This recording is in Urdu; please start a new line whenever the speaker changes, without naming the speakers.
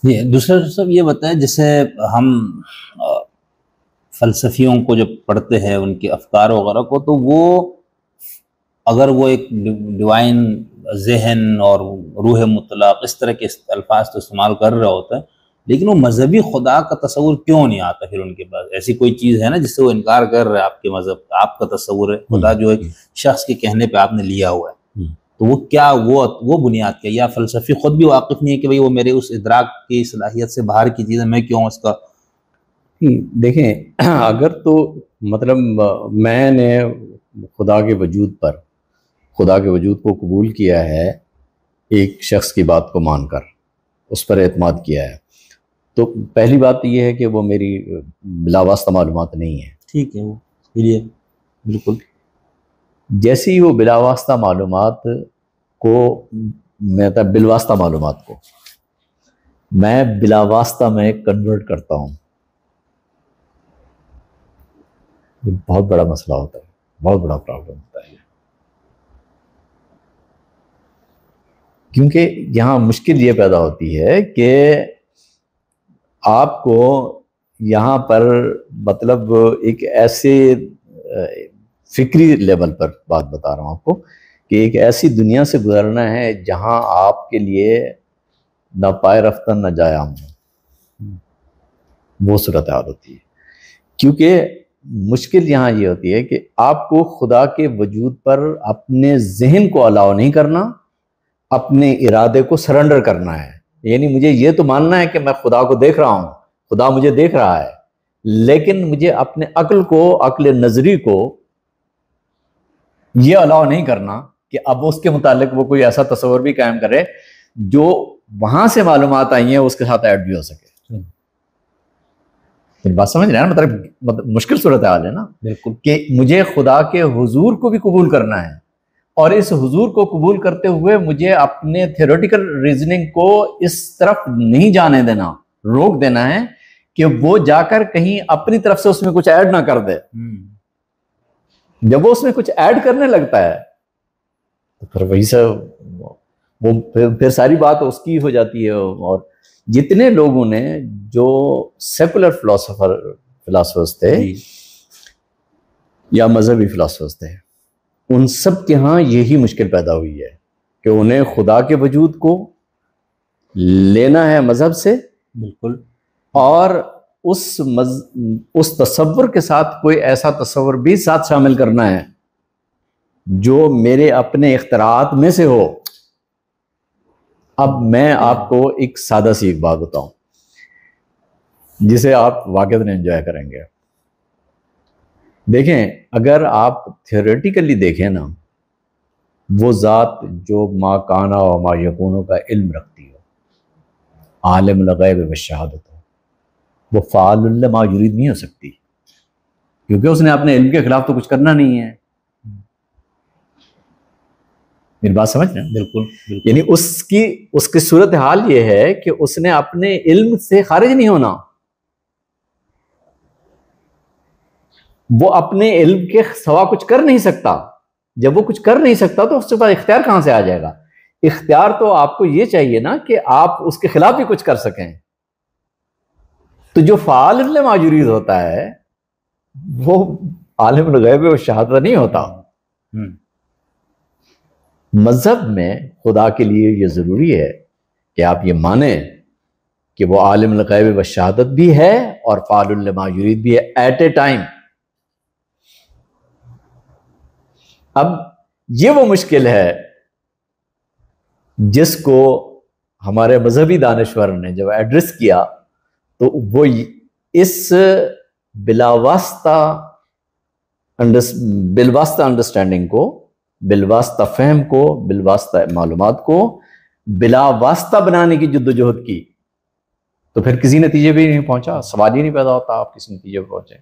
دوسرا سب یہ بتائیں، جیسے ہم فلسفیوں کو جب پڑھتے ہیں ان کے افکار وغیرہ کو، تو وہ اگر وہ ایک ڈیوائن ذہن اور روح مطلق اس طرح کے الفاظ تو استعمال کر رہا ہوتا ہے، لیکن وہ مذہبی خدا کا تصور کیوں نہیں آتا پھر ان کے پاس؟ ایسی کوئی چیز ہے نا جس سے وہ انکار کر رہے ہیں آپ کے مذہب، آپ کا تصور ہے خدا جو ایک شخص کے کہنے پہ آپ نے لیا ہوا ہے، تو وہ کیا وہ بنیاد کیا؟ یا فلسفی خود بھی واقف نہیں ہے کہ بھئی وہ میرے اس ادراک کی صلاحیت سے باہر کی چیز ہے، میں کیوں اس کا؟
دیکھیں، اگر تو مطلب میں نے خدا کے وجود کو قبول کیا ہے ایک شخص کی بات کو مان کر، اس پر اعتماد کیا ہے، تو پہلی بات یہ ہے کہ وہ میری بلا واسطہ معلومات نہیں ہے.
ٹھیک ہے، وہ یہ بالکل
جیسی ہی وہ بلا واسطہ معلومات کو بالواسطہ معلومات کو میں بلا واسطہ میں کنورٹ کرتا ہوں، یہ بہت بڑا مسئلہ ہوتا ہے، بہت بڑا پرابلم ہوتا ہے، کیونکہ یہاں مشکل یہ پیدا ہوتی ہے کہ آپ کو یہاں پر مطلب ایک ایسے فکری لیول پر بات بتا رہا ہوں آپ کو کہ ایک ایسی دنیا سے گزرنا ہے جہاں آپ کے لیے نہ پائے رفتن نہ جائے آمن، وہ صورتحال ہوتی ہے. کیونکہ مشکل یہاں یہ ہوتی ہے کہ آپ کو خدا کے وجود پر اپنے ذہن کو الاؤ نہیں کرنا، اپنے ارادے کو سرنڈر کرنا ہے. یعنی مجھے یہ تو ماننا ہے کہ میں خدا کو دیکھ رہا ہوں، خدا مجھے دیکھ رہا ہے، لیکن مجھے اپنے عقل نظری کو یہ الاؤ نہیں کرنا کہ اب اس کے متعلق وہ کوئی ایسا تصور بھی قائم کرے جو وہاں سے معلومات آئی ہیں اس کے ساتھ ایڈ بھی ہو سکے. بات سمجھ رہے ہیں نا؟ مطلب مشکل صورتحال ہے نا، بالکل، کہ مجھے خدا کے حضور کو بھی قبول کرنا ہے، اور اس حضور کو قبول کرتے ہوئے مجھے اپنے تھیوریٹیکل ریزننگ کو اس طرف نہیں جانے دینا، روک دینا ہے کہ وہ جا کر کہیں اپنی طرف سے اس میں کچھ ایڈ نہ کر دے. جب وہ اس میں کچھ ایڈ کرنے لگتا ہے تو پھر وہی سے وہ پھر ساری بات اس کی ہو جاتی ہے. اور جتنے لوگوں نے جو سیکولر فلاسفرز تھے یا مذہبی فلاسفرز تھے، ان سب کے ہاں یہی مشکل پیدا ہوئی ہے کہ انہیں خدا کے وجود کو لینا ہے مذہب سے، بالکل، اور اس تصور کے ساتھ کوئی ایسا تصور بھی ساتھ شامل کرنا ہے جو میرے اپنے اختراعات میں سے ہو. اب میں آپ کو ایک سادہ سی ایک بات بتاؤں جسے آپ واقعتاً انجوائے کریں گے. دیکھیں، اگر آپ تھیوریٹیکلی دیکھیں نا، وہ ذات جو ما کانا و ما یکونوں کا علم رکھتی ہو، عالم الغیب والشہادت ہو، وہ فعال لما یرید نہیں ہو سکتی، کیونکہ اس نے اپنے علم کے خلاف تو کچھ کرنا نہیں ہے. میری بات سمجھ رہے ہیں؟ بالکل. یعنی اس کی صورتحال یہ ہے کہ اس نے اپنے علم سے خارج نہیں ہونا، وہ اپنے علم کے سوا کچھ کر نہیں سکتا. جب وہ کچھ کر نہیں سکتا تو اس کے پاس اختیار کہاں سے آ جائے گا؟ اختیار تو آپ کو یہ چاہیے نا کہ آپ اس کے خلاف بھی کچھ کر سکیں. تو جو فعال لما یرید ہوتا ہے وہ عالم الغیب و شہادت نہیں ہوتا. مذہب میں خدا کے لیے یہ ضروری ہے کہ آپ یہ مانیں کہ وہ عالم الغیب و شہادت بھی ہے اور فعال لما یرید بھی ہے ایٹ اے ٹائم. اب یہ وہ مشکل ہے جس کو ہمارے مذہبی دانشور نے جب ایڈریس کیا تو وہ اس بالواسطہ انڈرسٹینڈنگ کو، بالواسطہ فہم کو، بالواسطہ معلومات کو بلا واسطہ بنانے کی جدوجہد کی، تو پھر کسی نتیجے بھی نہیں پہنچا. سوال ہی نہیں پیدا ہوتا آپ کسی نتیجے پہ پہنچے.